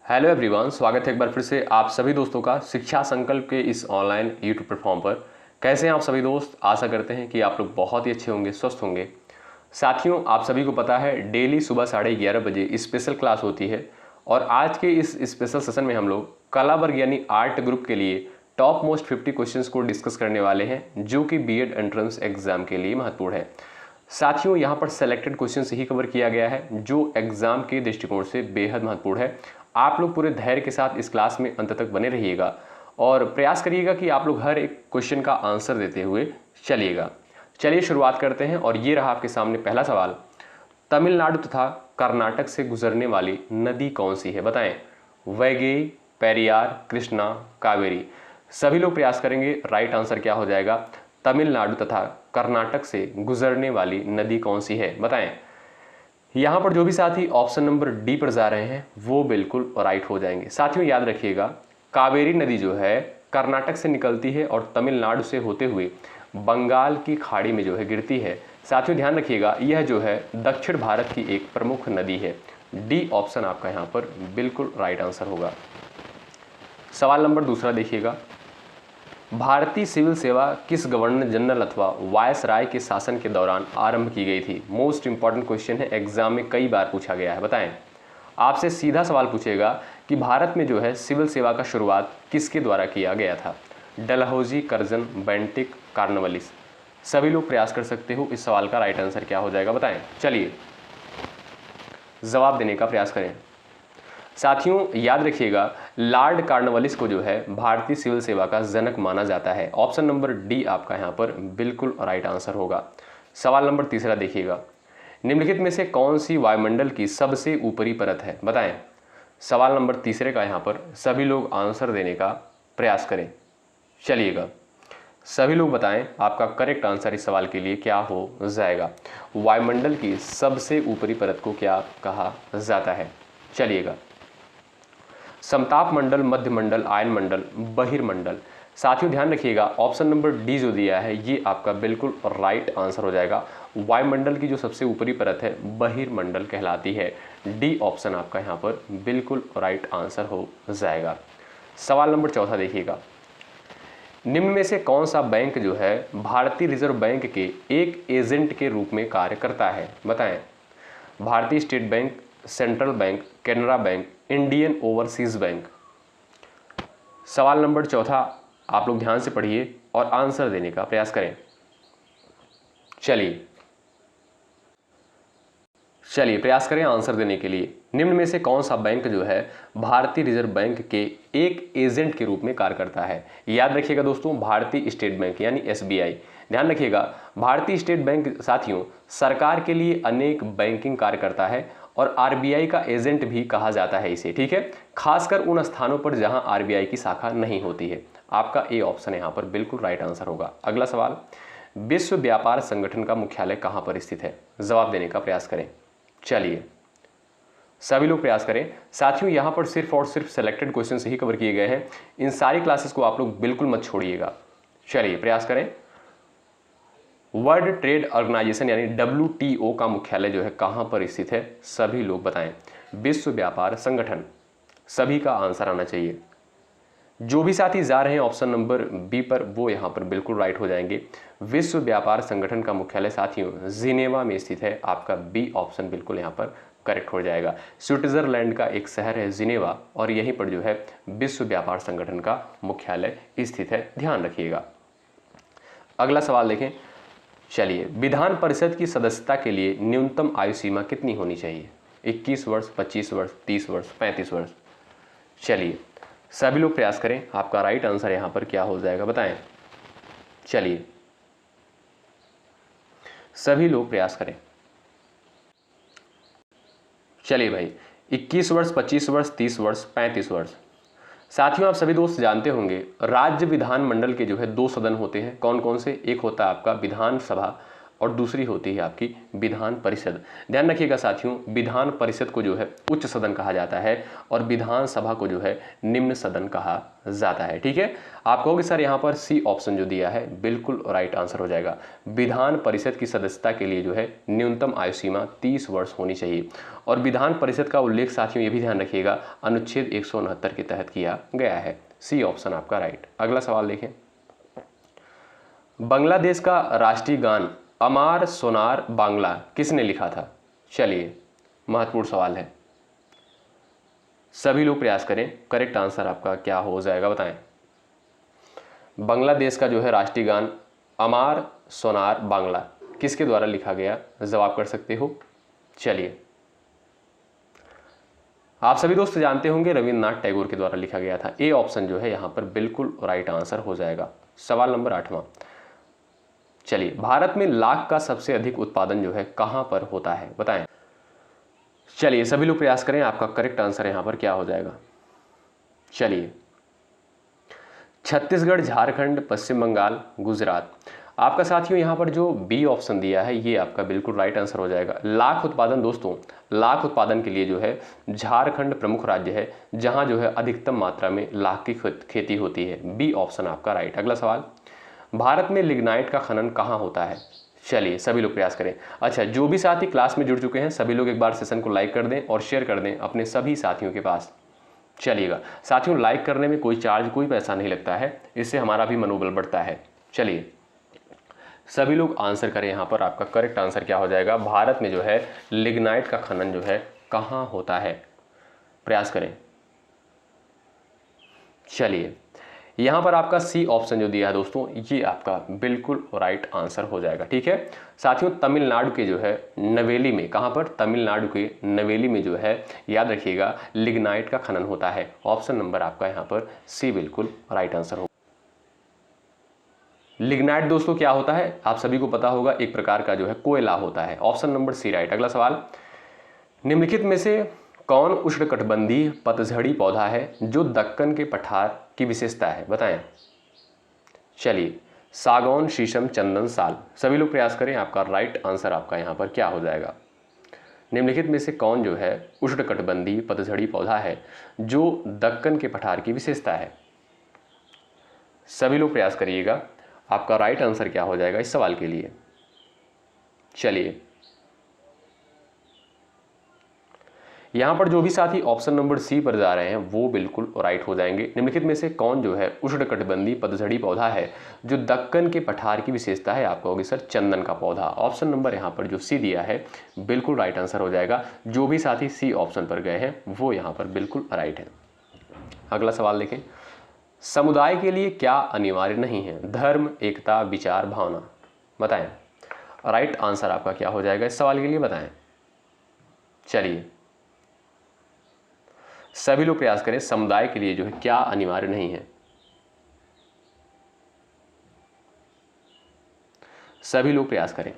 Hello everyone, स्वागत है एक बार फिर से आप सभी दोस्तों का शिक्षा संकल्प के इस ऑनलाइन यूट्यूब प्लेटफॉर्म पर। कैसे हैं आप सभी दोस्त? आशा करते हैं कि आप लोग बहुत ही अच्छे होंगे, स्वस्थ होंगे। साथियों, आप सभी को पता है डेली सुबह 11:30 बजे स्पेशल क्लास होती है और आज के इस स्पेशल सेशन में हम लोग कला वर्ग यानी आर्ट ग्रुप के लिए टॉप मोस्ट 50 क्वेश्चंस को डिस्कस करने वाले हैं जो कि बीएड एंट्रेंस एग्जाम के लिए महत्वपूर्ण है। साथियों, यहाँ पर सेलेक्टेड क्वेश्चन ही कवर किया गया है जो एग्जाम के दृष्टिकोण से बेहद महत्वपूर्ण है। आप लोग पूरे धैर्य के साथ इस क्लास में अंत तक बने रहिएगा और प्रयास करिएगा कि आप लोग हर एक क्वेश्चन का आंसर देते हुए चलिएगा। चलिए शुरुआत करते हैं और ये रहा आपके सामने पहला सवाल। तमिलनाडु तथा कर्नाटक से गुजरने वाली नदी कौन सी है? बताएं। वैगई, पेरियार, कृष्णा, कावेरी। सभी लोग प्रयास करेंगे। राइट आंसर क्या हो जाएगा? तमिलनाडु तथा कर्नाटक से गुजरने वाली नदी कौन सी है? बताएं। यहाँ पर जो भी साथी ऑप्शन नंबर डी पर जा रहे हैं वो बिल्कुल राइट हो जाएंगे। साथियों याद रखिएगा, कावेरी नदी जो है कर्नाटक से निकलती है और तमिलनाडु से होते हुए बंगाल की खाड़ी में जो है गिरती है। साथियों ध्यान रखिएगा, यह जो है दक्षिण भारत की एक प्रमुख नदी है। डी ऑप्शन आपका यहाँ पर बिल्कुल राइट आंसर होगा। सवाल नंबर दूसरा देखिएगा। भारतीय सिविल सेवा किस गवर्नर जनरल अथवा वायसराय के शासन के दौरान आरंभ की गई थी? मोस्ट इंपॉर्टेंट क्वेश्चन है, एग्जाम में कई बार पूछा गया है। बताएं। आपसे सीधा सवाल पूछेगा कि भारत में जो है सिविल सेवा का शुरुआत किसके द्वारा किया गया था? Dalhousie, Curzon, Bentinck, Cornwallis. सभी लोग प्रयास कर सकते हो। इस सवाल का राइट आंसर क्या हो जाएगा? बताएं। चलिए जवाब देने का प्रयास करें। साथियों याद रखिएगा, लॉर्ड कॉर्नवालिस को जो है भारतीय सिविल सेवा का जनक माना जाता है। ऑप्शन नंबर डी आपका यहाँ पर बिल्कुल राइट आंसर होगा। सवाल नंबर तीसरा देखिएगा। निम्नलिखित में से कौन सी वायुमंडल की सबसे ऊपरी परत है? बताएं। सवाल नंबर तीसरे का यहाँ पर सभी लोग आंसर देने का प्रयास करें। चलिएगा सभी लोग बताएं आपका करेक्ट आंसर इस सवाल के लिए क्या हो जाएगा। वायुमंडल की सबसे ऊपरी परत को क्या कहा जाता है? चलिएगा, समताप मंडल, मध्य मंडल, आयन मंडल, बहिर्मंडल। साथियों ध्यान रखिएगा, ऑप्शन नंबर डी जो दिया है ये आपका बिल्कुल राइट आंसर हो जाएगा। वायुमंडल की जो सबसे ऊपरी परत है बहिर्मंडल कहलाती है। डी ऑप्शन आपका यहाँ पर बिल्कुल राइट आंसर हो जाएगा। सवाल नंबर चौथा देखिएगा। निम्न में से कौन सा बैंक जो है भारतीय रिजर्व बैंक के एक एजेंट के रूप में कार्य करता है? बताएं। भारतीय state bank, central bank, Canara bank, Indian overseas bank. सवाल नंबर चौथा आप लोग ध्यान से पढ़िए और आंसर देने का प्रयास करें। चलिए प्रयास करें आंसर देने के लिए। निम्न में से कौन सा बैंक जो है भारतीय रिजर्व बैंक के एक एजेंट के रूप में कार्य करता है? याद रखिएगा दोस्तों, भारतीय स्टेट बैंक यानी एसबीआई। ध्यान रखिएगा, भारतीय स्टेट बैंक साथियों सरकार के लिए अनेक बैंकिंग कार्य करता है और आरबीआई का एजेंट भी कहा जाता है इसे, ठीक है, खासकर उन स्थानों पर जहां आरबीआई की शाखा नहीं होती है। आपका ए ऑप्शन यहां पर बिल्कुल राइट आंसर होगा। अगला सवाल, विश्व व्यापार संगठन का मुख्यालय कहां पर स्थित है? जवाब देने का प्रयास करें। चलिए सभी लोग प्रयास करें। साथियों यहां पर सिर्फ और सिर्फ सेलेक्टेड क्वेश्चन ही कवर किए गए हैं। इन सारी क्लासेस को आप लोग बिल्कुल मत छोड़िएगा। चलिए प्रयास करें। वर्ल्ड ट्रेड ऑर्गेनाइजेशन यानी WTO का मुख्यालय जो है कहां पर स्थित है? सभी लोग बताएं। विश्व व्यापार संगठन। सभी का आंसर आना चाहिए। जो भी साथी जा रहे हैं ऑप्शन नंबर बी पर वो यहां पर बिल्कुल राइट हो जाएंगे। विश्व व्यापार संगठन का मुख्यालय साथियों जिनेवा में स्थित है। आपका बी ऑप्शन बिल्कुल यहां पर करेक्ट हो जाएगा। स्विट्जरलैंड का एक शहर है जिनेवा और यहीं पर जो है विश्व व्यापार संगठन का मुख्यालय स्थित है। ध्यान रखिएगा। अगला सवाल देखें। चलिए, विधान परिषद की सदस्यता के लिए न्यूनतम आयु सीमा कितनी होनी चाहिए? 21 वर्ष, 25 वर्ष, 30 वर्ष, 35 वर्ष। चलिए सभी लोग प्रयास करें। आपका राइट आंसर यहां पर क्या हो जाएगा? बताएं। चलिए सभी लोग प्रयास करें। चलिए भाई, 21 वर्ष, 25 वर्ष, 30 वर्ष, 35 वर्ष। साथियों आप सभी दोस्त जानते होंगे राज्य विधानमंडल के जो है 2 सदन होते हैं। कौन कौन से? एक होता है आपका विधानसभा और दूसरी होती है आपकी विधान परिषद। ध्यान रखिएगा साथियों, विधान परिषद को जो है उच्च सदन कहा जाता है और विधानसभा को जो है निम्न सदन कहा जाता है। ठीक है, आप कहोगे सर यहाँ पर सी ऑप्शन जो दिया है बिल्कुल राइट आंसर हो जाएगा। विधान परिषद की सदस्यता के लिए जो है न्यूनतम आयु सीमा 30 वर्ष होनी चाहिए और विधान परिषद का उल्लेख साथियों ये भी ध्यान रखिएगा अनुच्छेद 169 के तहत किया गया है। सी ऑप्शन आपका राइट। अगला सवाल देखें, बांग्लादेश का राष्ट्रीय गान अमार सोनार बांग्ला किसने लिखा था? चलिए, महत्वपूर्ण सवाल है, सभी लोग प्रयास करें। करेक्ट आंसर आपका क्या हो जाएगा बताएं। बांग्लादेश का जो है राष्ट्रीय गान अमार सोनार बांग्ला किसके द्वारा लिखा गया? जवाब कर सकते हो। चलिए, आप सभी दोस्त जानते होंगे रविंद्रनाथ टैगोर के द्वारा लिखा गया था। ए ऑप्शन जो है यहां पर बिल्कुल राइट आंसर हो जाएगा। सवाल नंबर 8वां, चलिए, भारत में लाख का सबसे अधिक उत्पादन जो है कहां पर होता है बताएं। चलिए, सभी लोग प्रयास करें, आपका करेक्ट आंसर यहां पर क्या हो जाएगा। चलिए, छत्तीसगढ़, झारखंड, पश्चिम बंगाल, गुजरात। आपका साथियों यहां पर जो बी ऑप्शन दिया है ये आपका बिल्कुल राइट आंसर हो जाएगा। लाख उत्पादन दोस्तों, लाख उत्पादन के लिए जो है झारखंड प्रमुख राज्य है जहां जो है अधिकतम मात्रा में लाख की खेती होती है। बी ऑप्शन आपका राइट। अगला सवाल, भारत में लिग्नाइट का खनन कहाँ होता है? चलिए, सभी लोग प्रयास करें। अच्छा, जो भी साथी क्लास में जुड़ चुके हैं सभी लोग एक बार सेशन को लाइक कर दें और शेयर कर दें अपने सभी साथियों के पास। चलिएगा साथियों, लाइक करने में कोई चार्ज, कोई पैसा नहीं लगता है, इससे हमारा भी मनोबल बढ़ता है। चलिए, सभी लोग आंसर करें। यहाँ पर आपका करेक्ट आंसर क्या हो जाएगा? भारत में जो है लिग्नाइट का खनन जो है कहाँ होता है? प्रयास करें। चलिए, यहाँ पर आपका सी ऑप्शन जो दिया है दोस्तों ये आपका बिल्कुल राइट आंसर हो जाएगा। ठीक है साथियों, तमिलनाडु के जो है नवेली में, कहाँ पर? तमिलनाडु के नवेली में जो है याद रखिएगा लिग्नाइट का खनन होता है। ऑप्शन नंबर आपका यहाँ पर सी बिल्कुल राइट आंसर होगा। लिग्नाइट दोस्तों क्या होता है आप सभी को पता होगा, एक प्रकार का जो है कोयला होता है। Option number C right. अगला सवाल, निम्नलिखित में से कौन उष्णकटिबंधीय पतझड़ी पौधा है जो दक्कन के पठार की विशेषता है बताएं। चलिए, सागौन, शीशम, चंदन, साल। सभी लोग प्रयास करें, आपका राइट आंसर आपका यहां पर क्या हो जाएगा। निम्नलिखित में से कौन जो है उष्णकटिबंधीय पतझड़ी पौधा है जो दक्कन के पठार की विशेषता है? सभी लोग प्रयास करिएगा, आपका राइट आंसर क्या हो जाएगा इस सवाल के लिए। चलिए, यहां पर जो भी साथी ऑप्शन नंबर सी पर जा रहे हैं वो बिल्कुल राइट हो जाएंगे। निम्नलिखित में से कौन जो है उष्णकटिबंधीय पतझड़ी पौधा है जो दक्कन के पठार की विशेषता है? आप कहोगे सर चंदन का पौधा। ऑप्शन नंबर यहां पर जो सी दिया है बिल्कुल राइट आंसर हो जाएगा। जो भी साथी सी ऑप्शन पर गए हैं वो यहां पर बिल्कुल राइट है। अगला सवाल देखें, समुदाय के लिए क्या अनिवार्य नहीं है? धर्म, एकता, विचार, भावना। बताएं, राइट आंसर आपका क्या हो जाएगा इस सवाल के लिए बताएं। चलिए, सभी लोग प्रयास करें, समुदाय के लिए जो है क्या अनिवार्य नहीं है? सभी लोग प्रयास करें।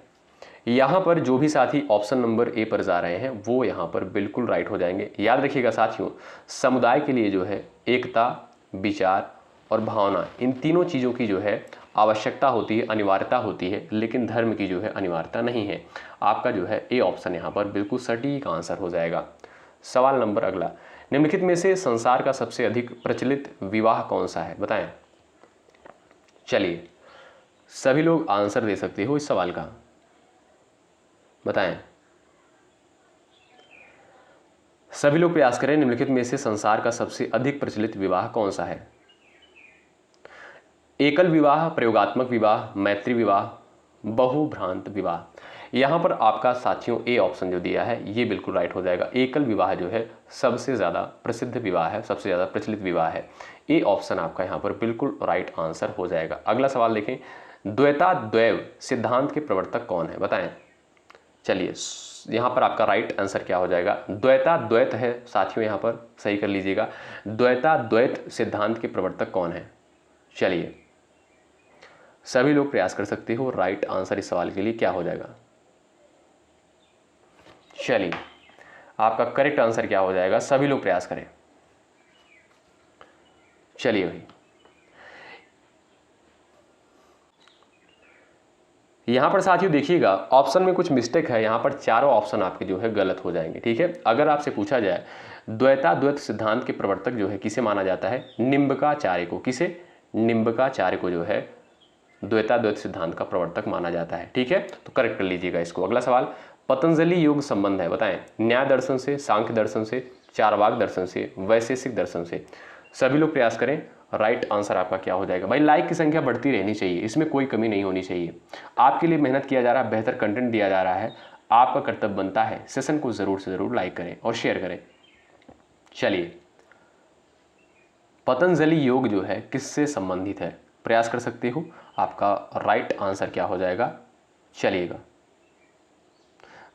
यहां पर जो भी साथी ऑप्शन नंबर ए पर जा रहे हैं वो यहां पर बिल्कुल राइट हो जाएंगे। याद रखिएगा साथियों, समुदाय के लिए जो है एकता, विचार और भावना, इन तीनों चीज़ों की जो है आवश्यकता होती है, अनिवार्यता होती है, लेकिन धर्म की जो है अनिवार्यता नहीं है। आपका जो है ए ऑप्शन यहाँ पर बिल्कुल सटीक आंसर हो जाएगा। सवाल नंबर अगला, निम्नलिखित में से संसार का सबसे अधिक प्रचलित विवाह कौन सा है बताएं। चलिए, सभी लोग आंसर दे सकते हो इस सवाल का, बताएं। सभी लोग प्रयास करें, निम्नलिखित में से संसार का सबसे अधिक प्रचलित विवाह कौन सा है? एकल विवाह, प्रयोगात्मक विवाह, मैत्री विवाह, बहुभ्रांत विवाह। यहां पर आपका साथियों ए ऑप्शन जो दिया है ये बिल्कुल राइट हो जाएगा। एकल विवाह जो है सबसे ज़्यादा प्रसिद्ध विवाह है, सबसे ज़्यादा प्रचलित विवाह है। ए ऑप्शन आपका यहां पर बिल्कुल राइट आंसर हो जाएगा। अगला सवाल देखें, द्वैताद्वैव सिद्धांत के प्रवर्तक कौन है बताएं। चलिए, यहाँ पर आपका राइट आंसर क्या हो जाएगा? द्वैताद्वैत है साथियों, यहाँ पर सही कर लीजिएगा। द्वैताद्वैत सिद्धांत के प्रवर्तक कौन है? चलिए, सभी लोग प्रयास कर सकते हो, राइट आंसर इस सवाल के लिए क्या हो जाएगा? चलिए, आपका करेक्ट आंसर क्या हो जाएगा? सभी लोग प्रयास करें। चलिए भाई, यहाँ पर साथियों देखिएगा ऑप्शन में कुछ मिस्टेक है, यहाँ पर चारों ऑप्शन आपके जो है गलत हो जाएंगे। ठीक है, अगर आपसे पूछा जाए द्वैताद्वैत सिद्धांत के प्रवर्तक जो है किसे माना जाता है, निम्बकाचार्य को। किसे, निम्बकाचार्य को जो है द्वैताद्वैत सिद्धांत का प्रवर्तक माना जाता है। ठीक है, तो करेक्ट कर लीजिएगा इसको। अगला सवाल, पतंजलि योग संबंध है, बताएं न्याय दर्शन से, सांख्य दर्शन से, चारवाक दर्शन से, वैशेषिक दर्शन से। सभी लोग प्रयास करें, राइट आंसर आपका क्या हो जाएगा। भाई लाइक की संख्या बढ़ती रहनी चाहिए, इसमें कोई कमी नहीं होनी चाहिए। आपके लिए मेहनत किया जा रहा है, बेहतर कंटेंट दिया जा रहा है, आपका कर्तव्य बनता है सेशन को जरूर से जरूर लाइक करें और शेयर करें। चलिए, पतंजलि योग जो है किससे संबंधित है, प्रयास कर सकते हो। आपका राइट आंसर क्या हो जाएगा, चलिएगा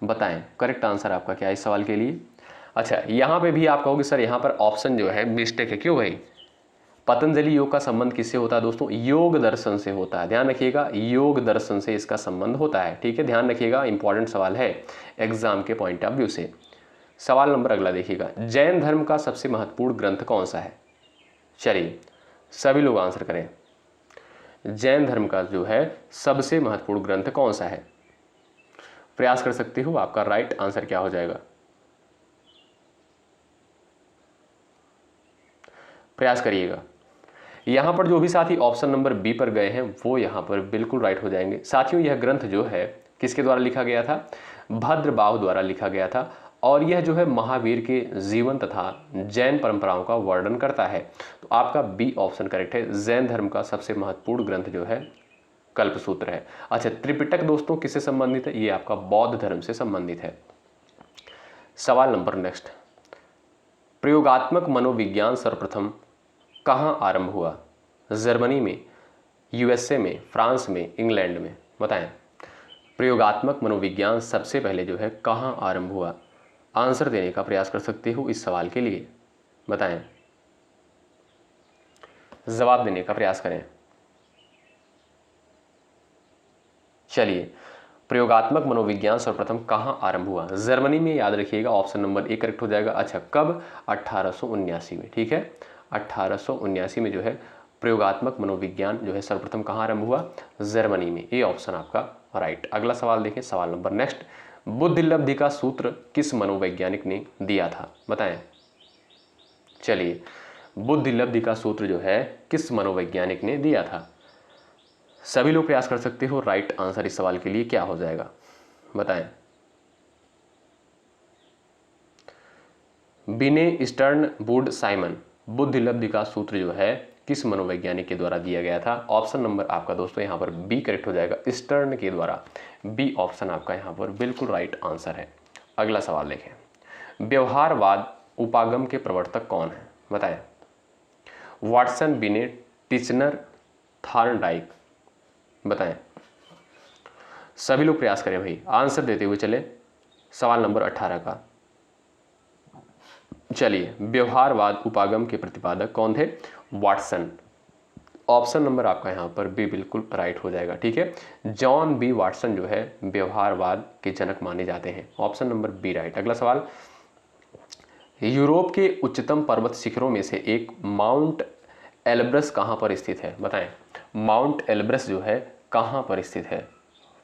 बताएं करेक्ट आंसर आपका क्या है इस सवाल के लिए। अच्छा, यहाँ पे भी आप कहोगे सर यहाँ पर ऑप्शन जो है मिस्टेक है, क्यों भाई। पतंजलि योग का संबंध किससे होता है दोस्तों, योग दर्शन से होता है। ध्यान रखिएगा, योग दर्शन से इसका संबंध होता है। ठीक है, ध्यान रखिएगा, इंपॉर्टेंट सवाल है एग्जाम के पॉइंट ऑफ व्यू से। सवाल नंबर अगला देखिएगा, जैन धर्म का सबसे महत्वपूर्ण ग्रंथ कौन सा है। चलिए सभी लोग आंसर करें, जैन धर्म का जो है सबसे महत्वपूर्ण ग्रंथ कौन सा है। प्रयास कर सकते हो, आपका राइट आंसर क्या हो जाएगा, प्रयास करिएगा। यहां पर जो भी साथी ऑप्शन नंबर बी पर गए हैं वो यहां पर बिल्कुल राइट हो जाएंगे। साथियों यह ग्रंथ जो है किसके द्वारा लिखा गया था, भद्रबाहु द्वारा लिखा गया था और यह जो है महावीर के जीवन तथा जैन परंपराओं का वर्णन करता है। तो आपका बी ऑप्शन करेक्ट है, जैन धर्म का सबसे महत्वपूर्ण ग्रंथ जो है कल्पसूत्र है। अच्छा, त्रिपिटक दोस्तों किससे संबंधित है, ये आपका बौद्ध धर्म से संबंधित है। सवाल नंबर नेक्स्ट, प्रयोगात्मक मनोविज्ञान सर्वप्रथम कहां आरंभ हुआ, जर्मनी में, यूएसए में, फ्रांस में, इंग्लैंड में। बताएं प्रयोगात्मक मनोविज्ञान सबसे पहले जो है कहां आरंभ हुआ। आंसर देने का प्रयास कर सकते हो इस सवाल के लिए, बताएं, जवाब देने का प्रयास करें। चलिए, प्रयोगात्मक मनोविज्ञान सर्वप्रथम कहां आरंभ हुआ, जर्मनी में। याद रखिएगा ऑप्शन नंबर ए करेक्ट हो जाएगा। अच्छा, कब, 1879 में। ठीक है, 1879 में जो है प्रयोगात्मक मनोविज्ञान जो है सर्वप्रथम कहां आरंभ हुआ, जर्मनी में। ये ऑप्शन आपका राइट। अगला सवाल देखें, सवाल नंबर नेक्स्ट, बुद्धिलब्धि का सूत्र किस मनोवैज्ञानिक ने दिया था, बताएं। चलिए, बुद्धिलब्धि का सूत्र जो है किस मनोवैज्ञानिक ने दिया था। सभी लोग प्रयास कर सकते हो, राइट आंसर इस सवाल के लिए क्या हो जाएगा, बताएं। बिने स्टर्न वुड साइमन, बुद्धिलब्धि का सूत्र जो है किस मनोवैज्ञानिक के द्वारा दिया गया था। ऑप्शन नंबर आपका दोस्तों यहाँ पर बी करेक्ट हो जाएगा, स्टर्न के द्वारा। बी ऑप्शन आपका यहाँ पर बिल्कुल राइट आंसर है। अगला सवाल देखें, व्यवहारवाद उपागम के प्रवर्तक कौन है, बताएं। वाटसन, बिने, टिचनर, थॉर्नडाइक। बताएं, सभी लोग प्रयास करें भाई, आंसर देते हुए चले। सवाल नंबर 18 का, चलिए, व्यवहारवाद उपागम के प्रतिपादक कौन थे, वाटसन। ऑप्शन नंबर आपका यहाँ पर बी बिल्कुल राइट हो जाएगा। ठीक है, जॉन बी वाटसन जो है व्यवहारवाद के जनक माने जाते हैं। Option number B right. अगला सवाल, यूरोप के उच्चतम पर्वत शिखरों में से एक माउंट एल्ब्रस कहाँ पर स्थित है, बताएं। माउंट एल्ब्रस जो है कहाँ पर स्थित है,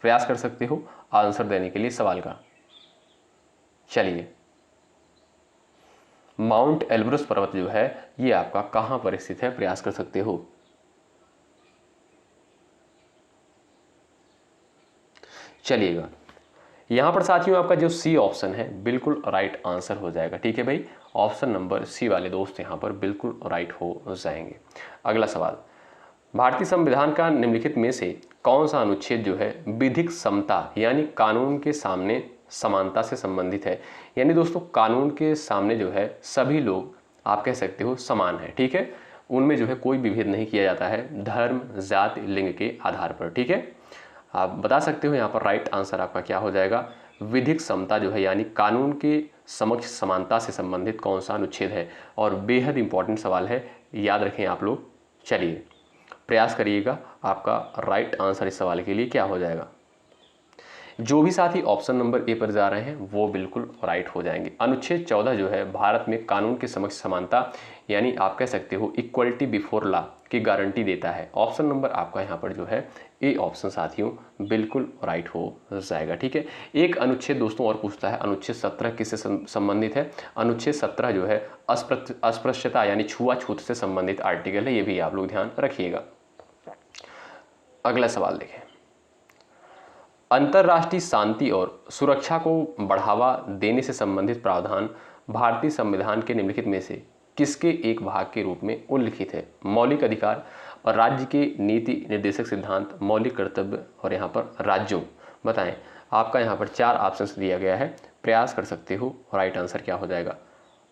प्रयास कर सकते हो आंसर देने के लिए सवाल का। चलिए, माउंट एल्ब्रस पर्वत जो है ये आपका कहां पर स्थित है, प्रयास कर सकते हो। चलिएगा, यहां पर साथियों आपका जो सी ऑप्शन है बिल्कुल राइट आंसर हो जाएगा। ठीक है भाई, ऑप्शन नंबर सी वाले दोस्त यहां पर बिल्कुल राइट हो जाएंगे। अगला सवाल, भारतीय संविधान का निम्नलिखित में से कौन सा अनुच्छेद जो है विधिक समता यानी कानून के सामने समानता से संबंधित है। यानी दोस्तों कानून के सामने जो है सभी लोग आप कह सकते हो समान है। ठीक है, उनमें जो है कोई विभेद नहीं किया जाता है धर्म, जाति, लिंग के आधार पर। ठीक है, आप बता सकते हो यहाँ पर राइट आंसर आपका क्या हो जाएगा, विधिक समता जो है यानी कानून के समक्ष समानता से संबंधित कौन सा अनुच्छेद है। और बेहद इंपॉर्टेंट सवाल है, याद रखें आप लोग। चलिए, प्रयास करिएगा, आपका राइट आंसर इस सवाल के लिए क्या हो जाएगा। जो भी साथी ऑप्शन नंबर ए पर जा रहे हैं वो बिल्कुल राइट हो जाएंगे। अनुच्छेद 14 जो है भारत में कानून के समक्ष समानता यानी आप कह सकते हो इक्वलिटी बिफोर लॉ की गारंटी देता है। ऑप्शन नंबर आपका यहाँ पर जो है ए ऑप्शन साथियों बिल्कुल राइट हो जाएगा। ठीक है, एक अनुच्छेद दोस्तों और पूछता है, अनुच्छेद 17 किससे संबंधित है? अनुच्छेद 17 जो है अस्पृश्यता यानी छुआछूत से संबंधित आर्टिकल है, ये भी आप लोग ध्यान रखिएगा। अगला सवाल देखें, अंतर्राष्ट्रीय शांति और सुरक्षा को बढ़ावा देने से संबंधित प्रावधान भारतीय संविधान के निम्नलिखित में से किसके एक भाग के रूप में उल्लिखित है? मौलिक अधिकार और राज्य के नीति निर्देशक सिद्धांत, मौलिक कर्तव्य और यहाँ पर राज्यों। बताएं, आपका यहाँ पर 4 ऑप्शंस दिया गया है, प्रयास कर सकते हो। राइट आंसर क्या हो जाएगा?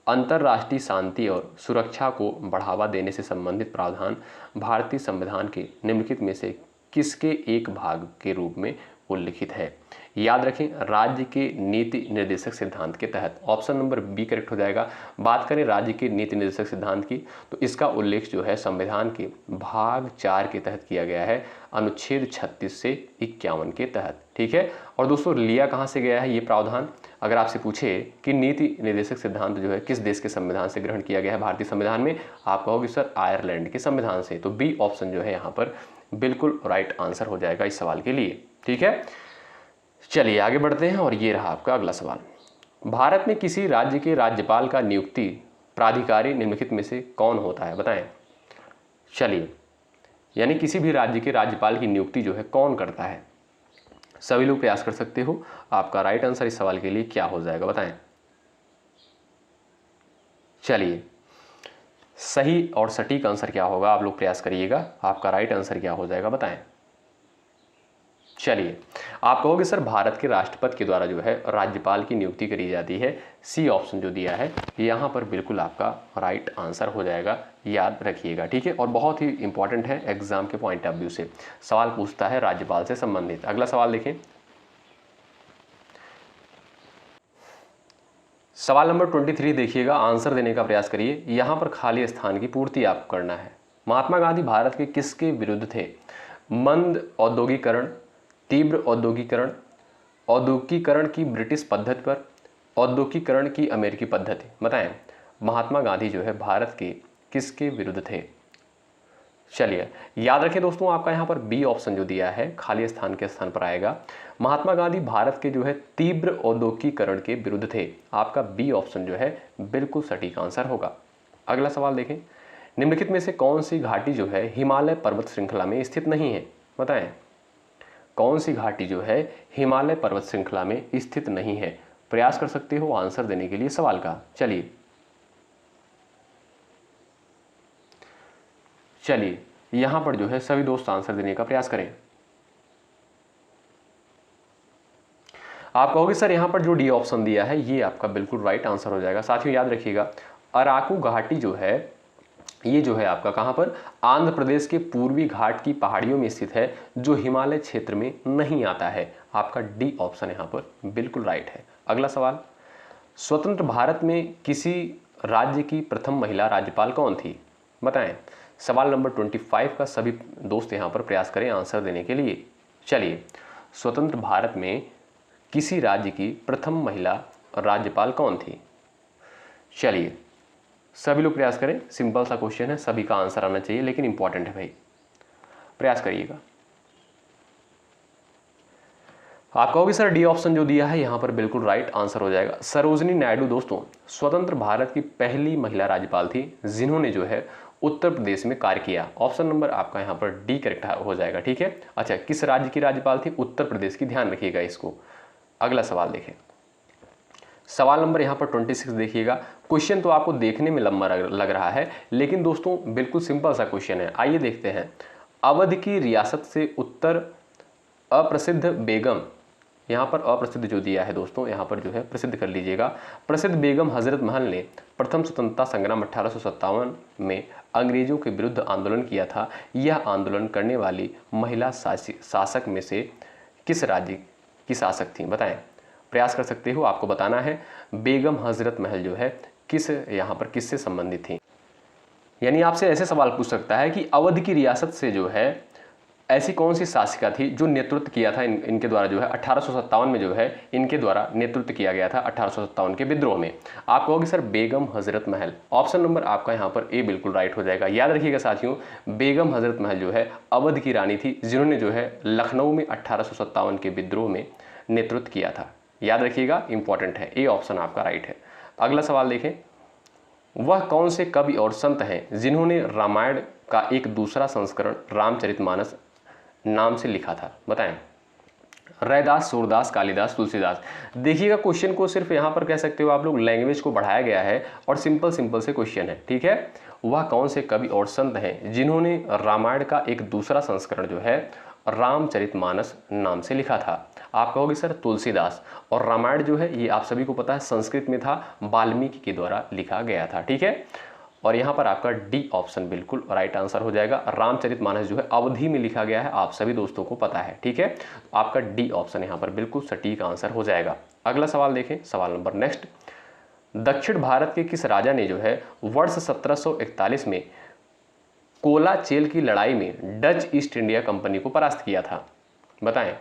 अंतर्राष्ट्रीय शांति और सुरक्षा को बढ़ावा देने से संबंधित प्रावधान भारतीय संविधान के निम्नलिखित में से किसके एक भाग के रूप में उल्लिखित है? याद रखें, राज्य के नीति निर्देशक सिद्धांत के तहत। ऑप्शन नंबर बी करेक्ट हो जाएगा। बात करें राज्य के नीति निर्देशक सिद्धांत की, तो इसका उल्लेख जो है संविधान के भाग 4 के तहत किया गया है, अनुच्छेद 36 से 51 के तहत। ठीक है, और दोस्तों लिया कहाँ से गया है ये प्रावधान? अगर आपसे पूछे कि नीति निर्देशक सिद्धांत जो है किस देश के संविधान से ग्रहण किया गया है भारतीय संविधान में, आप कहोगे सर आयरलैंड के संविधान से। तो बी ऑप्शन जो है यहाँ पर बिल्कुल राइट आंसर हो जाएगा इस सवाल के लिए। ठीक है, चलिए आगे बढ़ते हैं और ये रहा आपका अगला सवाल। भारत में किसी राज्य के राज्यपाल का नियुक्ति प्राधिकारी निम्नलिखित में से कौन होता है? बताएं। चलिए, यानी किसी भी राज्य के राज्यपाल की नियुक्ति जो है कौन करता है? सभी लोग प्रयास कर सकते हो। आपका राइट आंसर इस सवाल के लिए क्या हो जाएगा? बताएं। चलिए, सही और सटीक आंसर क्या होगा? आप लोग प्रयास करिएगा। आपका राइट आंसर क्या हो जाएगा? बताएं। चलिए, आप कहोगे सर भारत के राष्ट्रपति के द्वारा जो है राज्यपाल की नियुक्ति करी जाती है। सी ऑप्शन जो दिया है यहाँ पर बिल्कुल आपका राइट आंसर हो जाएगा, याद रखिएगा। ठीक है, और बहुत ही इंपॉर्टेंट है एग्जाम के पॉइंट ऑफ व्यू से, सवाल पूछता है राज्यपाल से संबंधित। अगला सवाल देखें, सवाल नंबर 23 देखिएगा, आंसर देने का प्रयास करिए। यहाँ पर खाली स्थान की पूर्ति आपको करना है। महात्मा गांधी भारत के किसके विरुद्ध थे? मंद औद्योगिकरण, तीव्र औद्योगिकरण, औद्योगिकरण की ब्रिटिश पद्धति पर, औद्योगिकरण की अमेरिकी पद्धति। बताएं, महात्मा गांधी जो है भारत के किसके विरुद्ध थे? चलिए, याद रखें दोस्तों, आपका यहाँ पर बी ऑप्शन जो दिया है खाली स्थान के स्थान पर आएगा। महात्मा गांधी भारत के जो है तीव्र औद्योगिकरण के विरुद्ध थे। आपका बी ऑप्शन जो है बिल्कुल सटीक आंसर होगा। अगला सवाल देखें, निम्नलिखित में से कौन सी घाटी जो है हिमालय पर्वत श्रृंखला में स्थित नहीं है? बताएं, कौन सी घाटी जो है हिमालय पर्वत श्रृंखला में स्थित नहीं है? प्रयास कर सकते हो आंसर देने के लिए सवाल का। चलिए, यहां पर जो है सभी दोस्त आंसर देने का प्रयास करें। आप कहोगे सर यहां पर जो डी ऑप्शन दिया है ये आपका बिल्कुल राइट आंसर हो जाएगा। साथियों याद रखिएगा, अराकू घाटी जो है ये जो है आपका कहां पर? आंध्र प्रदेश के पूर्वी घाट की पहाड़ियों में स्थित है, जो हिमालय क्षेत्र में नहीं आता है। आपका डी ऑप्शन यहां पर बिल्कुल राइट है। अगला सवाल, स्वतंत्र भारत में किसी राज्य की प्रथम महिला राज्यपाल कौन थी? बताएं। सवाल नंबर 25 का सभी दोस्त यहां पर प्रयास करें आंसर देने के लिए। चलिए, स्वतंत्र भारत में किसी राज्य की प्रथम महिला राज्यपाल कौन थी? चलिए, सभी लोग प्रयास करें। सिंपल सा क्वेश्चन है, सभी का आंसर आना चाहिए, लेकिन इंपॉर्टेंट है भाई, प्रयास करिएगा। आप कहोगे सर डी ऑप्शन जो दिया है यहां पर बिल्कुल राइट आंसर हो जाएगा। सरोजिनी नायडू दोस्तों स्वतंत्र भारत की पहली महिला राज्यपाल थी, जिन्होंने जो है उत्तर प्रदेश में कार्य किया। ऑप्शन नंबर आपका यहां पर डी करेक्ट हो जाएगा। ठीक है, अच्छा, किस राज्य की राज्यपाल थी? उत्तर प्रदेश की, ध्यान रखिएगा इसको। अगला सवाल देखें, सवाल नंबर यहाँ पर 26 देखिएगा। क्वेश्चन तो आपको देखने में लंबा लग रहा है, लेकिन दोस्तों बिल्कुल सिंपल सा क्वेश्चन है। आइए देखते हैं। अवध की रियासत से उत्तर अप्रसिद्ध बेगम, यहाँ पर अप्रसिद्ध जो दिया है दोस्तों यहाँ पर जो है प्रसिद्ध कर लीजिएगा। प्रसिद्ध बेगम हजरत महल ने प्रथम स्वतंत्रता संग्राम 1857 में अंग्रेजों के विरुद्ध आंदोलन किया था। यह आंदोलन करने वाली महिला शासक में से किस राज्य की शासक थी? बताएं, प्रयास कर सकते हो। आपको बताना है बेगम हजरत महल जो है किस यहाँ पर किससे संबंधित थी। यानी आपसे ऐसे सवाल पूछ सकता है कि अवध की रियासत से जो है ऐसी कौन सी शासिका थी जो नेतृत्व किया था इनके द्वारा जो है 1857 में जो है इनके द्वारा नेतृत्व किया गया था 1857 के विद्रोह में? आप कहोगे sir Begum Hazrat Mahal. Option number आपका यहाँ पर ए बिल्कुल राइट हो जाएगा। याद रखिएगा साथियों, बेगम हजरत महल जो है अवध की रानी थी जिन्होंने जो है लखनऊ में 1857 के विद्रोह में नेतृत्व किया था। याद रखिएगा, इंपॉर्टेंट है, ए ऑप्शन आपका राइट है। अगला सवाल देखें, वह कौन से कवि और संत हैं जिन्होंने रामायण का एक दूसरा संस्करण रामचरितमानस नाम से लिखा था? बताएं। रैदास, सूरदास, कालिदास, तुलसीदास। देखिएगा क्वेश्चन को सिर्फ यहाँ पर कह सकते हो आप लोग लैंग्वेज को बढ़ाया गया है और सिंपल सिंपल से क्वेश्चन है, ठीक है। वह कौन से कवि और संत हैं जिन्होंने रामायण का एक दूसरा संस्करण जो है रामचरितमानस नाम से लिखा था? आप कहोगे सर तुलसीदास। और रामायण जो है ये आप सभी को पता है संस्कृत में था, वाल्मीकि के द्वारा लिखा गया था, ठीक है। और यहाँ पर आपका डी ऑप्शन बिल्कुल राइट आंसर हो जाएगा। रामचरितमानस जो है अवधि में लिखा गया है, आप सभी दोस्तों को पता है, ठीक है। आपका डी ऑप्शन यहाँ पर बिल्कुल सटीक आंसर हो जाएगा। अगला सवाल देखें, सवाल नंबर नेक्स्ट। दक्षिण भारत के किस राजा ने जो है वर्ष 1741 में कोलाचेल की लड़ाई में डच ईस्ट इंडिया कंपनी को परास्त किया था? बताएं।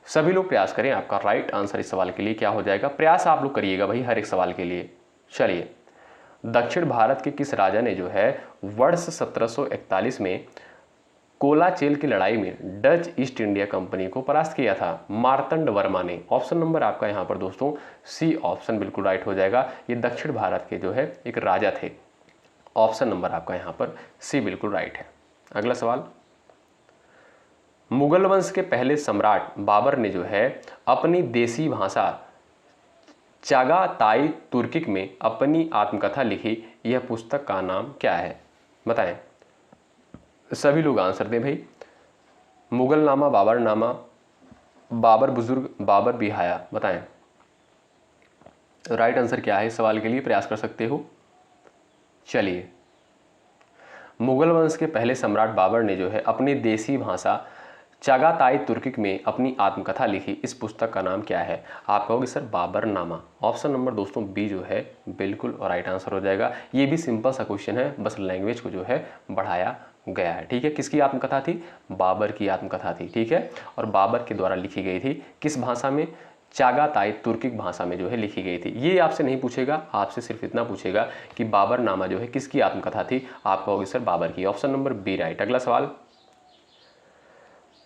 सभी लोग प्रयास करें, आपका राइट आंसर इस सवाल के लिए क्या हो जाएगा? प्रयास आप लोग करिएगा भाई हर एक सवाल के लिए। चलिए, दक्षिण भारत के किस राजा ने जो है वर्ष 1741 में कोलाचेल की लड़ाई में डच ईस्ट इंडिया कंपनी को परास्त किया था? मार्तंड वर्मा ने। ऑप्शन नंबर आपका यहाँ पर दोस्तों सी ऑप्शन बिल्कुल राइट हो जाएगा। ये दक्षिण भारत के जो है एक राजा थे। ऑप्शन नंबर आपका यहाँ पर सी बिल्कुल राइट है। अगला सवाल, मुगल वंश के पहले सम्राट बाबर ने जो है अपनी देसी भाषा चागाताई तुर्किक में अपनी आत्मकथा लिखी, यह पुस्तक का नाम क्या है? बताएं। सभी लोग आंसर दें भाई। मुगल नामा, बाबर नामा, बाबर बुजुर्ग, बाबर बिहाया। बताएं राइट आंसर क्या है इस सवाल के लिए, प्रयास कर सकते हो। चलिए, मुगल वंश के पहले सम्राट बाबर ने जो है अपनी देसी भाषा चागाताई तुर्किक में अपनी आत्मकथा लिखी, इस पुस्तक का नाम क्या है? आप कहोगे सर बाबरनामा। ऑप्शन नंबर दोस्तों बी जो है बिल्कुल राइट आंसर हो जाएगा। ये भी सिंपल सा क्वेश्चन है, बस लैंग्वेज को जो है बढ़ाया गया है, ठीक है। किसकी आत्मकथा थी? बाबर की आत्मकथा थी, ठीक है। और बाबर के द्वारा लिखी गई थी, किस भाषा में? चागाताई तुर्किक भाषा में जो है लिखी गई थी। ये आपसे नहीं पूछेगा, आपसे सिर्फ इतना पूछेगा कि बाबरनामा जो है किसकी आत्मकथा थी? आप कहोगे सर बाबर की। Option number B right. अगला सवाल,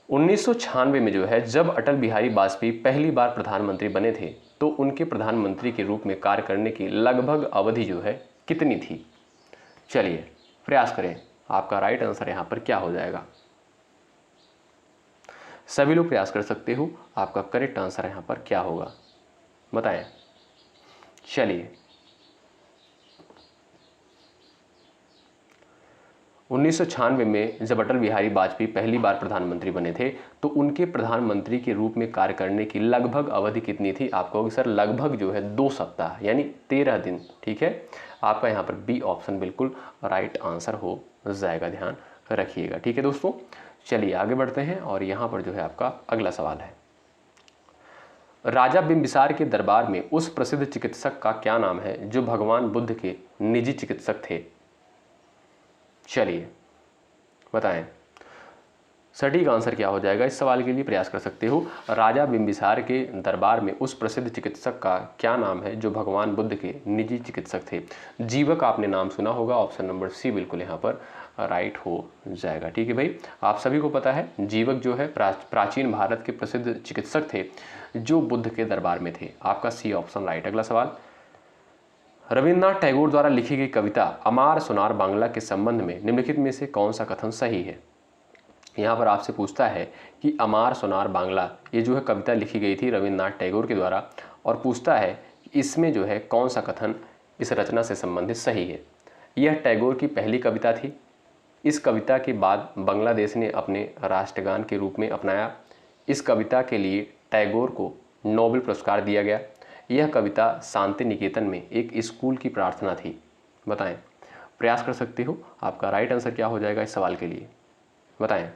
1996 में जो है जब अटल बिहारी वाजपेयी पहली बार प्रधानमंत्री बने थे तो उनके प्रधानमंत्री के रूप में कार्य करने की लगभग अवधि जो है कितनी थी? चलिए प्रयास करें, आपका राइट आंसर यहां पर क्या हो जाएगा? सभी लोग प्रयास कर सकते हो, आपका करेक्ट आंसर यहां पर क्या होगा? बताएं। चलिए, 1996 में जब अटल बिहारी वाजपेयी पहली बार प्रधानमंत्री बने थे तो उनके प्रधानमंत्री के रूप में कार्य करने की लगभग अवधि कितनी थी? आप कहोगे सर लगभग जो है 2 सप्ताह यानी 13 दिन, ठीक है। आपका यहाँ पर बी ऑप्शन बिल्कुल राइट आंसर हो जाएगा, ध्यान रखिएगा, ठीक है दोस्तों। चलिए आगे बढ़ते हैं और यहाँ पर जो है आपका अगला सवाल है, राजा बिंबिसार के दरबार में उस प्रसिद्ध चिकित्सक का क्या नाम है जो भगवान बुद्ध के निजी चिकित्सक थे? चलिए बताएं, सटीक आंसर क्या हो जाएगा इस सवाल के लिए, प्रयास कर सकते हो। राजा बिंबिसार के दरबार में उस प्रसिद्ध चिकित्सक का क्या नाम है जो भगवान बुद्ध के निजी चिकित्सक थे? जीवक आपने नाम सुना होगा। ऑप्शन नंबर सी बिल्कुल यहाँ पर राइट हो जाएगा, ठीक है भाई। आप सभी को पता है जीवक जो है प्राचीन भारत के प्रसिद्ध चिकित्सक थे जो बुद्ध के दरबार में थे। आपका सी ऑप्शन राइट। अगला सवाल, रविन्द्रनाथ टैगोर द्वारा लिखी गई कविता अमार सोनार बांग्ला के संबंध में निम्नलिखित में से कौन सा कथन सही है? यहाँ पर आपसे पूछता है कि अमार सोनार बांग्ला ये जो है कविता लिखी गई थी रविन्द्रनाथ टैगोर के द्वारा और पूछता है कि इसमें जो है कौन सा कथन इस रचना से संबंधित सही है। यह टैगोर की पहली कविता थी। इस कविता के बाद बांग्लादेश ने अपने राष्ट्रगान के रूप में अपनाया। इस कविता के लिए टैगोर को नोबेल पुरस्कार दिया गया। यह कविता शांति निकेतन में एक स्कूल की प्रार्थना थी। बताएं, प्रयास कर सकते हो, आपका राइट आंसर क्या हो जाएगा इस सवाल के लिए? बताएं।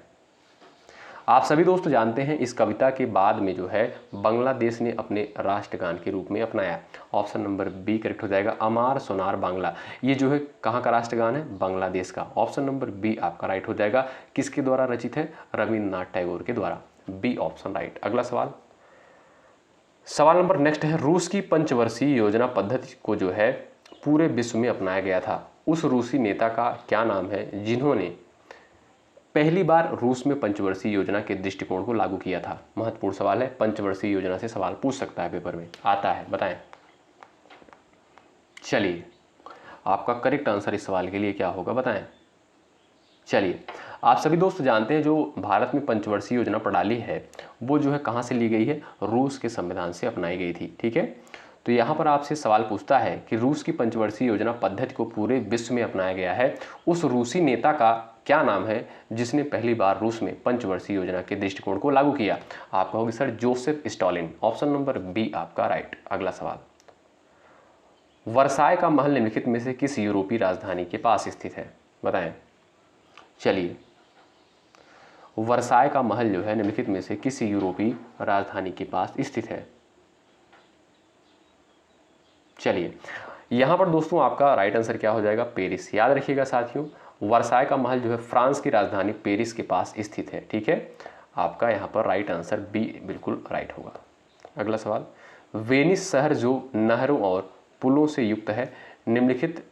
आप सभी दोस्त जानते हैं इस कविता के बाद में जो है बांग्लादेश ने अपने राष्ट्रगान के रूप में अपनाया। ऑप्शन नंबर बी करेक्ट हो जाएगा, अमार सोनार बांग्ला। ये जो है कहाँ का राष्ट्रगान है? बांग्लादेश का। ऑप्शन नंबर बी आपका राइट हो जाएगा। किसके द्वारा रचित है? रविन्द्रनाथ टैगोर के द्वारा। B option right. अगला सवाल, सवाल नंबर नेक्स्ट है, रूस की पंचवर्षीय योजना पद्धति को जो है पूरे विश्व में अपनाया गया था। उस रूसी नेता का क्या नाम है जिन्होंने पहली बार रूस में पंचवर्षीय योजना के दृष्टिकोण को लागू किया था? महत्वपूर्ण सवाल है, पंचवर्षीय योजना से सवाल पूछ सकता है, पेपर में आता है, बताएं। चलिए, आपका करेक्ट आंसर इस सवाल के लिए क्या होगा, बताएं। चलिए, आप सभी दोस्त जानते हैं जो भारत में पंचवर्षीय योजना प्रणाली है वो जो है कहाँ से ली गई है? रूस के संविधान से अपनाई गई थी। ठीक है, तो यहाँ पर आपसे सवाल पूछता है कि रूस की पंचवर्षीय योजना पद्धति को पूरे विश्व में अपनाया गया है, उस रूसी नेता का क्या नाम है जिसने पहली बार रूस में पंचवर्षीय योजना के दृष्टिकोण को लागू किया? आप कहोगे sir Joseph Stalin. Option number B आपका राइट। अगला सवाल, वर्साय का महल निम्नलिखित में से किस यूरोपीय राजधानी के पास स्थित है? बताएं। चलिए, वर्साय का महल जो है निम्नलिखित में से किस यूरोपीय राजधानी के पास स्थित है? चलिए, यहां पर दोस्तों आपका राइट आंसर क्या हो जाएगा? पेरिस। याद रखिएगा साथियों, वर्साय का महल जो है फ्रांस की राजधानी पेरिस के पास स्थित है। ठीक है, आपका यहां पर राइट आंसर बी बिल्कुल राइट होगा। अगला सवाल, वेनिस शहर जो नहरों और पुलों से युक्त है निम्नलिखित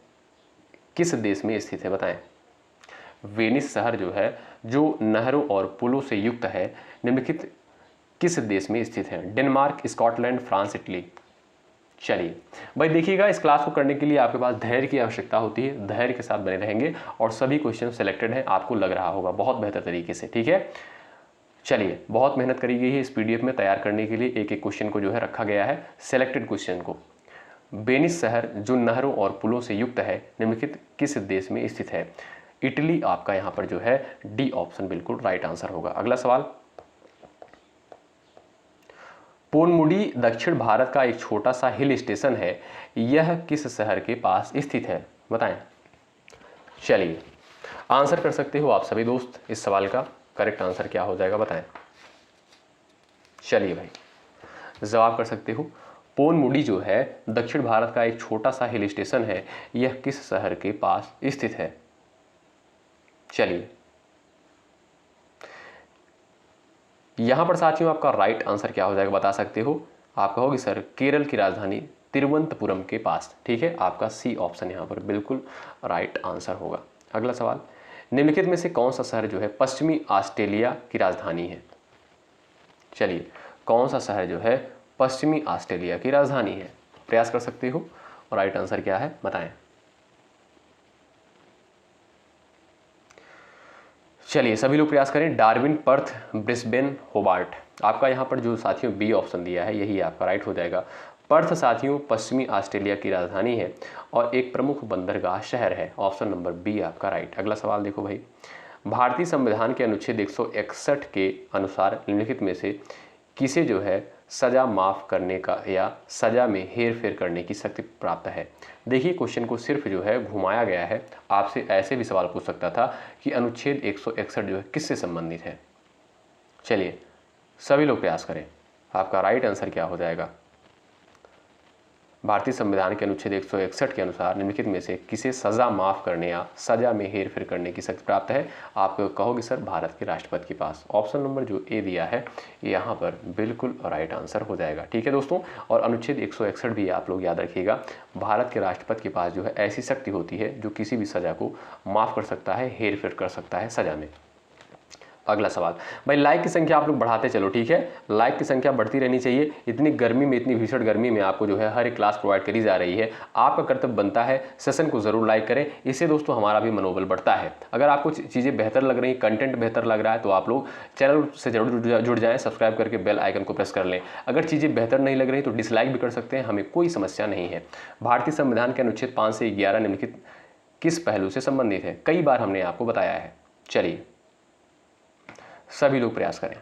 किस देश में स्थित है? बताएं। वेनिस शहर जो है जो नहरों और पुलों से युक्त है निम्नलिखित किस देश में स्थित है? Denmark, Scotland, France, Italy. चलिए भाई, देखिएगा इस क्लास को करने के लिए आपके पास धैर्य की आवश्यकता होती है। धैर्य के साथ बने रहेंगे और सभी क्वेश्चन सिलेक्टेड हैं, आपको लग रहा होगा बहुत बेहतर तरीके से। ठीक है, चलिए, बहुत मेहनत करी गई है इस पीडीएफ में तैयार करने के लिए। एक एक क्वेश्चन को जो है रखा गया है, सिलेक्टेड क्वेश्चन को। वेनिस शहर जो नहरों और पुलों से युक्त है निम्नलिखित किस देश में स्थित है? इटली आपका यहाँ पर जो है डी ऑप्शन बिल्कुल राइट आंसर होगा। अगला सवाल, पोनमुडी दक्षिण भारत का एक छोटा सा हिल स्टेशन है, यह किस शहर के पास स्थित है? बताएं। चलिए, आंसर कर सकते हो आप सभी दोस्त इस सवाल का। करेक्ट आंसर क्या हो जाएगा, बताएं। चलिए भाई, जवाब कर सकते हो। पोनमुडी जो है दक्षिण भारत का एक छोटा सा हिल स्टेशन है, यह किस शहर के पास स्थित है? चलिए, यहां पर साथियों आपका राइट आंसर क्या हो जाएगा, बता सकते हो। आप कहोगे सर केरल की राजधानी तिरुवनंतपुरम के पास। ठीक है, आपका सी ऑप्शन यहां पर बिल्कुल राइट आंसर होगा। अगला सवाल, निम्नलिखित में से कौन सा शहर जो है पश्चिमी ऑस्ट्रेलिया की राजधानी है? चलिए, कौन सा शहर जो है पश्चिमी ऑस्ट्रेलिया की राजधानी है? प्रयास कर सकते हो। और राइट आंसर क्या है, बताएं। चलिए, सभी लोग प्रयास करें। Darwin, Perth, Brisbane, Hobart. आपका यहाँ पर जो साथियों बी ऑप्शन दिया है यही आपका राइट हो जाएगा। पर्थ साथियों पश्चिमी ऑस्ट्रेलिया की राजधानी है और एक प्रमुख बंदरगाह शहर है। ऑप्शन नंबर बी आपका राइट। अगला सवाल देखो भाई, भारतीय संविधान के अनुच्छेद 161 के अनुसार निम्नलिखित में से किसे जो है सजा माफ करने का या सजा में हेर फेर करने की शक्ति प्राप्त है? देखिए, क्वेश्चन को सिर्फ जो है घुमाया गया है। आपसे ऐसे भी सवाल पूछ सकता था कि अनुच्छेद 161 जो है किससे संबंधित है? चलिए, सभी लोग प्रयास करें। आपका राइट आंसर क्या हो जाएगा? भारतीय संविधान के अनुच्छेद 161 के अनुसार निम्नलिखित में से किसे सजा माफ करने या सजा में हेर फेर करने की शक्ति प्राप्त है? आप कहोगे सर भारत के राष्ट्रपति के पास। ऑप्शन नंबर जो ए दिया है यहाँ पर बिल्कुल राइट आंसर हो जाएगा। ठीक है दोस्तों, और अनुच्छेद 161 भी आप लोग याद रखिएगा। भारत के राष्ट्रपति के पास जो है ऐसी शक्ति होती है जो किसी भी सजा को माफ कर सकता है, हेर फेर कर सकता है सजा में। अगला सवाल भाई, लाइक की संख्या आप लोग बढ़ाते चलो। ठीक है, लाइक की संख्या बढ़ती रहनी चाहिए। इतनी गर्मी में, इतनी भीषण गर्मी में आपको जो है हर एक क्लास प्रोवाइड करी जा रही है। आपका कर्तव्य बनता है सेशन को जरूर लाइक करें, इससे दोस्तों हमारा भी मनोबल बढ़ता है। अगर आपको चीज़ें बेहतर लग रही, कंटेंट बेहतर लग रहा है तो आप लोग चैनल से जरूर जुड़ जाएँ, सब्सक्राइब करके बेल आइकन को प्रेस कर लें। अगर चीज़ें बेहतर नहीं लग रही तो डिसलाइक भी कर सकते हैं, हमें कोई समस्या नहीं है। भारतीय संविधान के अनुच्छेद 5 से 11 निम्नलिखित किस पहलू से संबंधित है? कई बार हमने आपको बताया है। चलिए, सभी लोग प्रयास करें।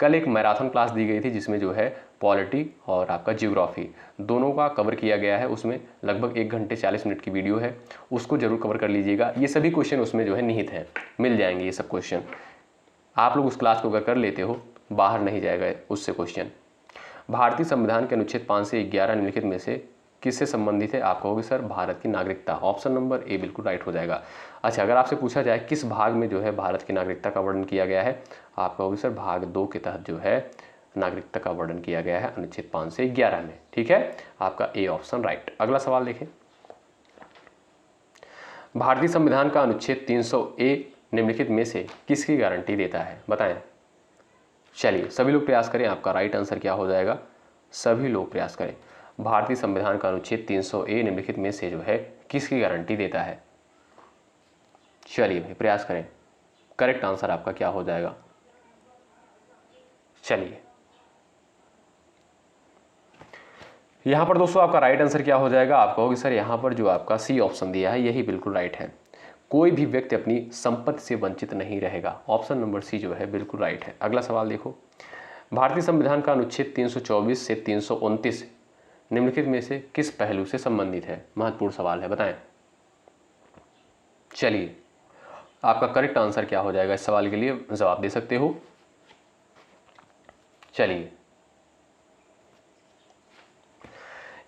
कल एक मैराथन क्लास दी गई थी जिसमें जो है पॉलिटी और आपका जियोग्राफी दोनों का कवर किया गया है। उसमें लगभग 1 घंटे 40 मिनट की वीडियो है, उसको जरूर कवर कर लीजिएगा। ये सभी क्वेश्चन उसमें जो है निहित हैं, मिल जाएंगे ये सब क्वेश्चन। आप लोग उस क्लास को अगर कर लेते हो, बाहर नहीं जाएगा उससे क्वेश्चन। भारतीय संविधान के अनुच्छेद 5 से 11 निम्नलिखित में से किससे संबंधित है? आप कहोगे सर भारत की नागरिकता। ऑप्शन नंबर ए बिल्कुल राइट हो जाएगा। अच्छा, अगर आपसे पूछा जाए किस भाग में जो है भारत की नागरिकता का वर्णन किया गया है, आप कहोगे सर भाग 2 के तहत जो है नागरिकता का वर्णन किया गया है अनुच्छेद 5 से 11 में। ठीक है, आपका ए ऑप्शन राइट। अगला सवाल देखें, भारतीय संविधान का अनुच्छेद 300A निम्नलिखित में से किसकी गारंटी देता है? बताएं। चलिए सभी लोग प्रयास करें, आपका राइट आंसर क्या हो जाएगा? सभी लोग प्रयास करें। भारतीय संविधान का अनुच्छेद 300A निम्नलिखित में से जो है किसकी गारंटी देता है? चलिए भाई प्रयास करें, करेक्ट आंसर आपका क्या हो जाएगा? चलिए यहां पर दोस्तों आपका राइट आंसर क्या हो जाएगा? आप कहोगे सर यहां पर जो आपका सी ऑप्शन दिया है यही बिल्कुल राइट है। कोई भी व्यक्ति अपनी संपत्ति से वंचित नहीं रहेगा। ऑप्शन नंबर सी जो है बिल्कुल राइट है। अगला सवाल देखो, भारतीय संविधान का अनुच्छेद 324 से 329 निम्नलिखित में से किस पहलू से संबंधित है? महत्वपूर्ण सवाल है, बताएं। चलिए आपका करेक्ट आंसर क्या हो जाएगा? इस सवाल के लिए जवाब दे सकते हो। चलिए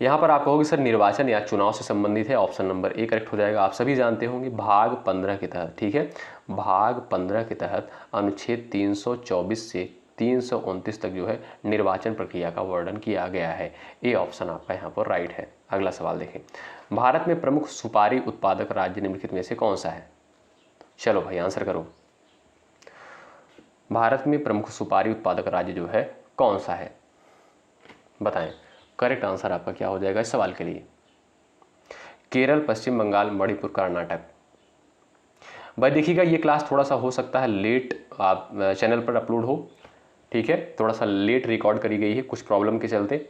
यहां पर आप कहोगे सर निर्वाचन या चुनाव से संबंधित है। ऑप्शन नंबर ए करेक्ट हो जाएगा। आप सभी जानते होंगे भाग 15 के तहत, ठीक है, भाग 15 के तहत अनुच्छेद 324 से 329 तक जो है निर्वाचन प्रक्रिया का वर्णन किया गया है। ए ऑप्शन आपका यहाँ पर राइट है। अगला सवाल देखें, भारत में प्रमुख सुपारी उत्पादक राज्य निम्नलिखित में से कौन सा है? चलो भाई आंसर करो। भारत में प्रमुख सुपारी उत्पादक राज्य जो है कौन सा है? बताएं। करेक्ट आंसर आपका क्या हो जाएगा इस सवाल के लिए? केरल, पश्चिम बंगाल, मणिपुर, कर्नाटक। भाई देखिएगा ये क्लास थोड़ा सा हो सकता है लेट आप चैनल पर अपलोड हो, ठीक है, थोड़ा सा लेट रिकॉर्ड करी गई है कुछ प्रॉब्लम के चलते।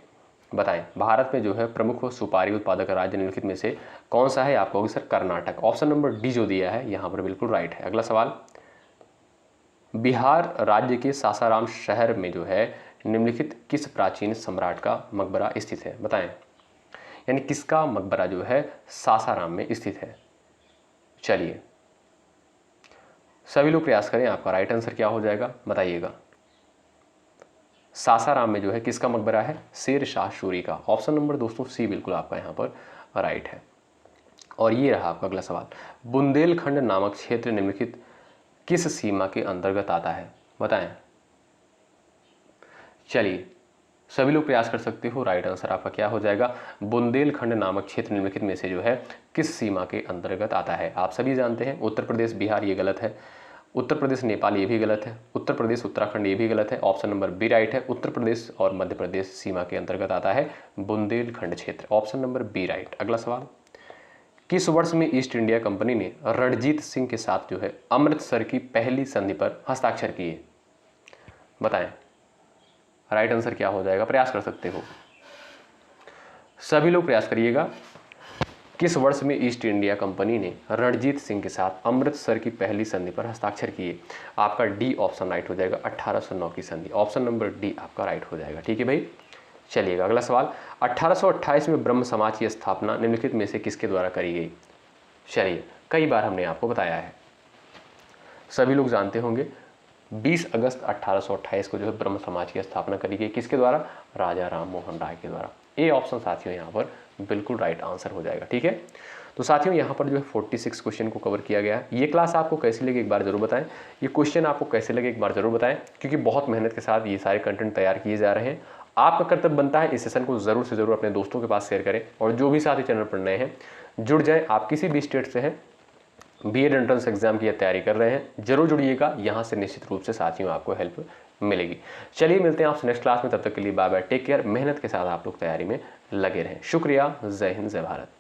बताएं भारत में जो है प्रमुख सुपारी उत्पादक राज्य निम्नलिखित में से कौन सा है? आप कहोगे sir Karnataka. Option number D जो दिया है यहाँ पर बिल्कुल राइट है। अगला सवाल, बिहार राज्य के सासाराम शहर में जो है निम्नलिखित किस प्राचीन सम्राट का मकबरा स्थित है? बताएं। यानी किसका मकबरा जो है सासाराम में स्थित है? चलिए सभी लोग प्रयास करें, आपका राइट आंसर क्या हो जाएगा बताइएगा। सासाराम में जो है किसका मकबरा है? शेर शाह सूरी का। ऑप्शन नंबर दोस्तों सी बिल्कुल आपका यहाँ पर राइट है। और ये रहा आपका अगला सवाल, बुंदेलखंड नामक क्षेत्र निम्नलिखित किस सीमा के अंतर्गत आता है? बताएं। चलिए सभी लोग प्रयास कर सकते हो, राइट आंसर आपका क्या हो जाएगा? बुंदेलखंड नामक क्षेत्र निम्नलिखित में से जो है किस सीमा के अंतर्गत आता है? आप सभी जानते हैं उत्तर प्रदेश बिहार ये गलत है, उत्तर प्रदेश नेपाल ये भी गलत है, उत्तर प्रदेश उत्तराखंड ये भी गलत है। ऑप्शन नंबर बी राइट है। उत्तर प्रदेश और मध्य प्रदेश सीमा के अंतर्गत आता है बुंदेलखंड क्षेत्र। Option number B right. अगला सवाल, किस वर्ष में ईस्ट इंडिया कंपनी ने रणजीत सिंह के साथ जो है अमृतसर की पहली संधि पर हस्ताक्षर किए? बताएं। राइट आंसर क्या हो जाएगा? प्रयास कर सकते हो, सभी लोग प्रयास करिएगा। किस वर्ष में ईस्ट इंडिया कंपनी ने रणजीत सिंह के साथ अमृतसर की पहली संधि पर हस्ताक्षर किए? आपका डी ऑप्शन राइट हो जाएगा, 1809 की संधि। ऑप्शन नंबर डी आपका राइट हो जाएगा। ठीक है भाई, चलिएगा अगला सवाल, 1828 में ब्रह्म समाज की स्थापना निम्नलिखित में से किसके द्वारा करी गई? चलिए कई बार हमने आपको बताया है, सभी लोग जानते होंगे 20 अगस्त 1828 को जो है ब्रह्म समाज की स्थापना करी गई। किसके द्वारा? राजा राम मोहन राय के द्वारा। ए ऑप्शन साथियों यहाँ पर बिल्कुल राइट आंसर हो जाएगा। ठीक है, तो साथियों यहाँ पर जो है 46 क्वेश्चन को कवर किया गया है। ये क्लास आपको कैसी लगी एक बार जरूर बताएं, ये क्वेश्चन आपको कैसे लगे एक बार जरूर बताएं, क्योंकि बहुत मेहनत के साथ ये सारे कंटेंट तैयार किए जा रहे हैं। आपका कर्तव्य बनता है इस सेशन को जरूर से जरूर अपने दोस्तों के पास शेयर करें, और जो भी साथी चैनल पर नए हैं जुड़ जाएं। आप किसी भी स्टेट से हैं, बीएड एंट्रेंस एग्जाम की तैयारी कर रहे हैं, जरूर जुड़िएगा, यहाँ से निश्चित रूप से साथियों आपको हेल्प मिलेगी। चलिए मिलते हैं आपसे नेक्स्ट क्लास में, तब तक के लिए बाय बाय, टेक केयर। मेहनत के साथ आप लोग तैयारी में लगे रहें। शुक्रिया, जय हिंद, जय भारत।